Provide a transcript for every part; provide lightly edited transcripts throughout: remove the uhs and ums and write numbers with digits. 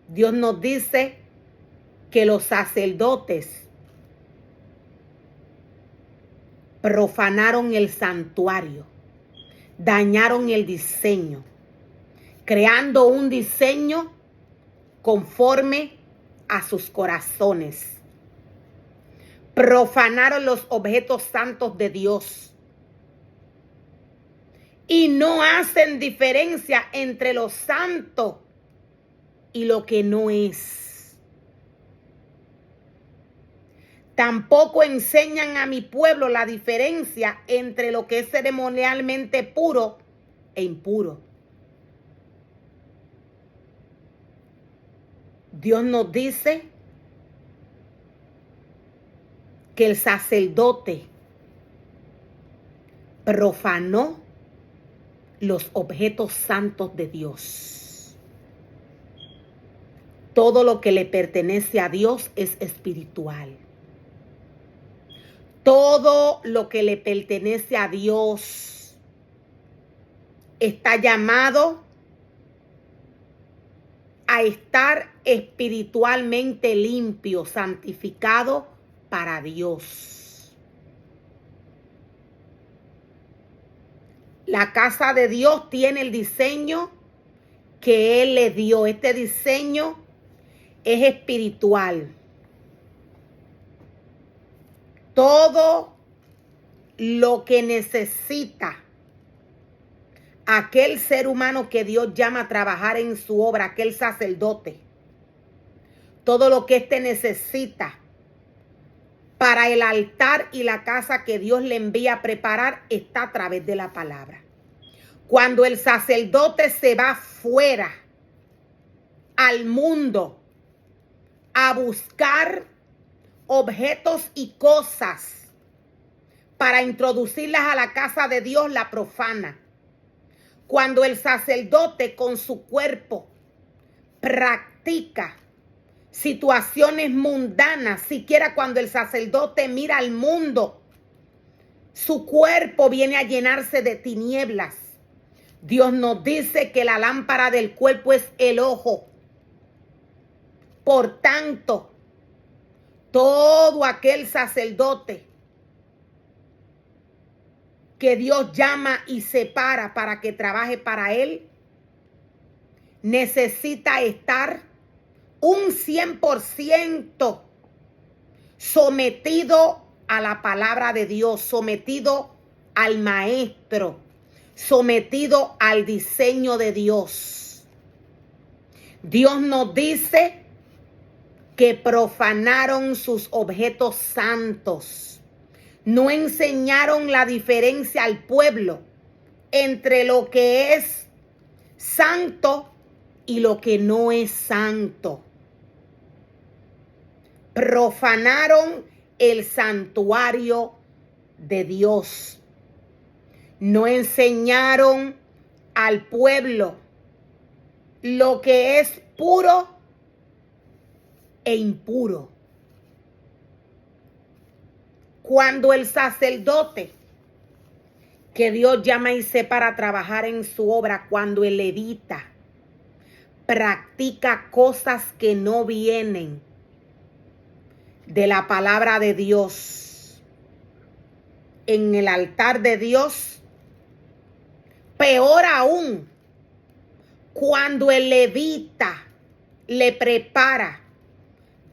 Dios nos dice que los sacerdotes profanaron el santuario, dañaron el diseño, creando un diseño conforme a sus corazones. Profanaron los objetos santos de Dios y no hacen diferencia entre lo santo y lo que no es. Tampoco enseñan a mi pueblo la diferencia entre lo que es ceremonialmente puro e impuro. Dios nos dice que el sacerdote profanó los objetos santos de Dios. Todo lo que le pertenece a Dios es espiritual. Todo lo que le pertenece a Dios está llamado a estar espiritualmente limpio, santificado para Dios. La casa de Dios tiene el diseño que Él le dio. Este diseño es espiritual. Todo lo que necesita aquel ser humano que Dios llama a trabajar en su obra, aquel sacerdote, todo lo que éste necesita para el altar y la casa que Dios le envía a preparar está a través de la palabra. Cuando el sacerdote se va fuera al mundo a buscar objetos y cosas para introducirlas a la casa de Dios, la profana. Cuando el sacerdote con su cuerpo practica situaciones mundanas, siquiera cuando el sacerdote mira al mundo, su cuerpo viene a llenarse de tinieblas. Dios nos dice que la lámpara del cuerpo es el ojo. Por tanto, todo aquel sacerdote que Dios llama y separa para que trabaje para Él, necesita estar un 100% sometido a la palabra de Dios, sometido al maestro, sometido al diseño de Dios. Dios nos dice que profanaron sus objetos santos. No enseñaron la diferencia al pueblo entre lo que es santo y lo que no es santo. Profanaron el santuario de Dios. No enseñaron al pueblo lo que es puro e impuro. Cuando el sacerdote que Dios llama y separa para trabajar en su obra, cuando el levita practica cosas que no vienen de la palabra de Dios en el altar de Dios, peor aún, cuando el levita le prepara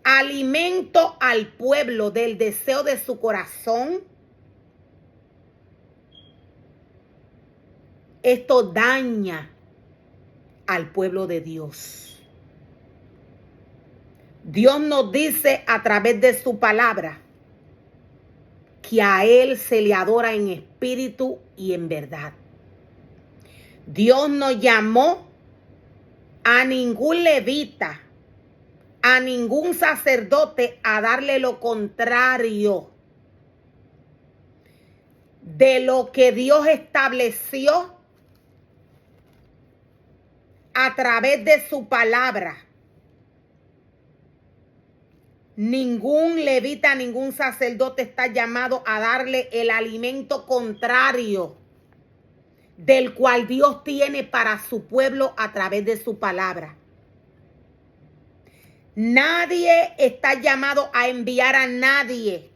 alimento al pueblo del deseo de su corazón, esto daña al pueblo de Dios. Dios nos dice a través de su palabra que a Él se le adora en espíritu y en verdad. Dios no llamó a ningún levita, a ningún sacerdote a darle lo contrario de lo que Dios estableció a través de su palabra. Ningún levita, ningún sacerdote está llamado a darle el alimento contrario del cual Dios tiene para su pueblo a través de su palabra. Nadie está llamado a enviar a nadie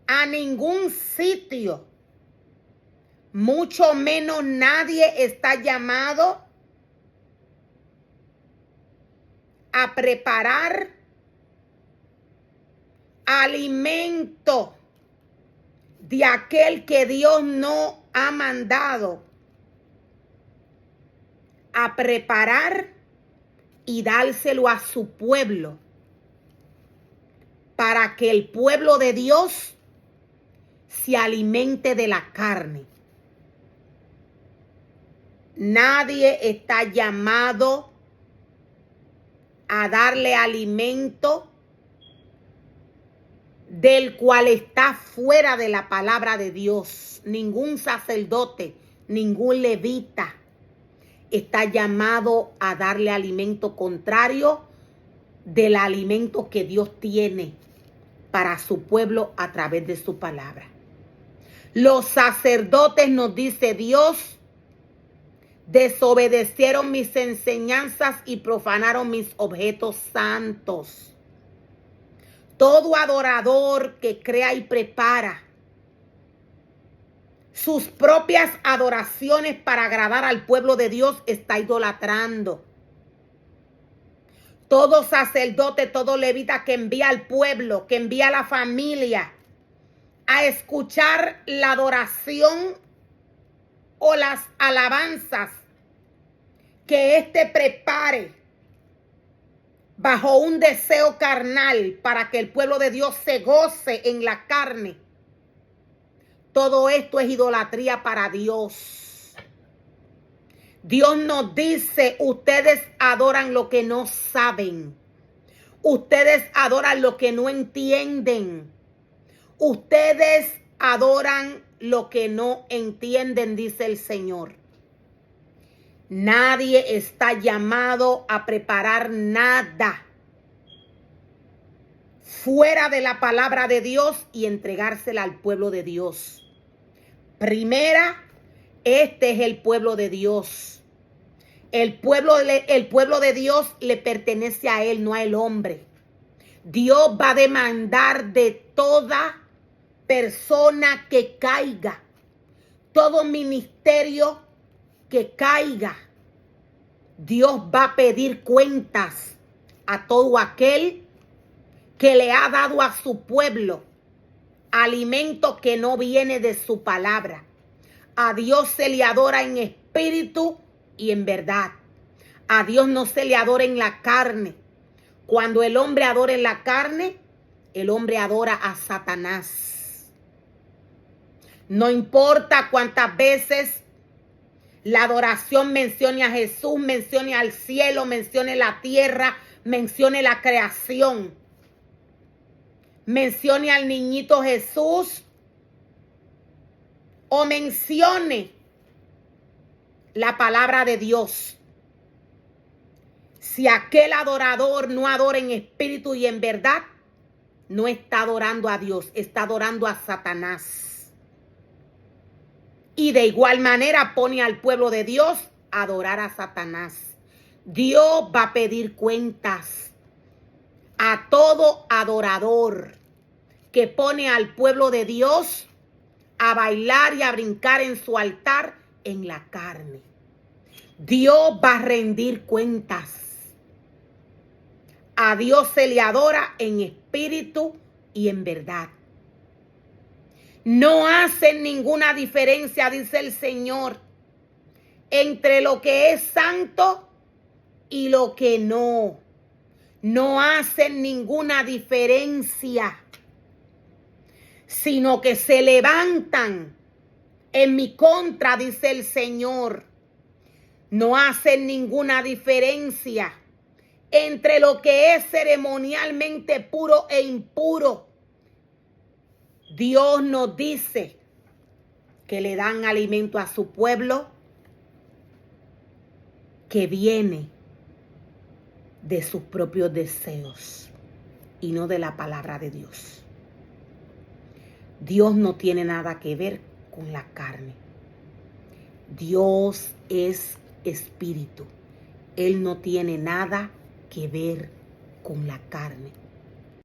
a ningún sitio. Mucho menos nadie está llamado a preparar alimento de aquel que Dios no ha mandado a preparar y dárselo a su pueblo, para que el pueblo de Dios se alimente de la carne. Nadie está llamado a darle alimento del cual está fuera de la palabra de Dios. Ningún sacerdote, ningún levita está llamado a darle alimento contrario del alimento que Dios tiene para su pueblo a través de su palabra. Los sacerdotes, nos dice Dios, desobedecieron mis enseñanzas y profanaron mis objetos santos. Todo adorador que crea y prepara sus propias adoraciones para agradar al pueblo de Dios está idolatrando. Todo sacerdote, todo levita que envía al pueblo, que envía a la familia a escuchar la adoración o las alabanzas que éste prepare bajo un deseo carnal para que el pueblo de Dios se goce en la carne. Todo esto es idolatría para Dios. Dios nos dice, ustedes adoran lo que no saben. Ustedes adoran lo que no entienden. Ustedes adoran lo que no entienden, dice el Señor. Nadie está llamado a preparar nada fuera de la palabra de Dios y entregársela al pueblo de Dios. Primera, este es el pueblo de Dios. El pueblo de Dios le pertenece a él, no al hombre. Dios va a demandar de toda persona que caiga, todo ministerio que caiga. Dios va a pedir cuentas a todo aquel que le ha dado a su pueblo alimento que no viene de su palabra. A Dios se le adora en espíritu y en verdad. A Dios no se le adora en la carne. Cuando el hombre adora en la carne, el hombre adora a Satanás. No importa cuántas veces la adoración mencione a Jesús, mencione al cielo, mencione la tierra, mencione la creación, mencione al niñito Jesús o mencione la palabra de Dios. Si aquel adorador no adora en espíritu y en verdad, no está adorando a Dios, está adorando a Satanás. Y de igual manera pone al pueblo de Dios a adorar a Satanás. Dios va a pedir cuentas a todo adorador que pone al pueblo de Dios a bailar y a brincar en su altar en la carne. Dios va a rendir cuentas. A Dios se le adora en espíritu y en verdad. No hacen ninguna diferencia, dice el Señor, entre lo que es santo y lo que no. No hacen ninguna diferencia, sino que se levantan en mi contra, dice el Señor. No hacen ninguna diferencia entre lo que es ceremonialmente puro e impuro. Dios nos dice que le dan alimento a su pueblo que viene de sus propios deseos y no de la palabra de Dios. Dios no tiene nada que ver con la carne. Dios es espíritu. Él no tiene nada que ver con la carne.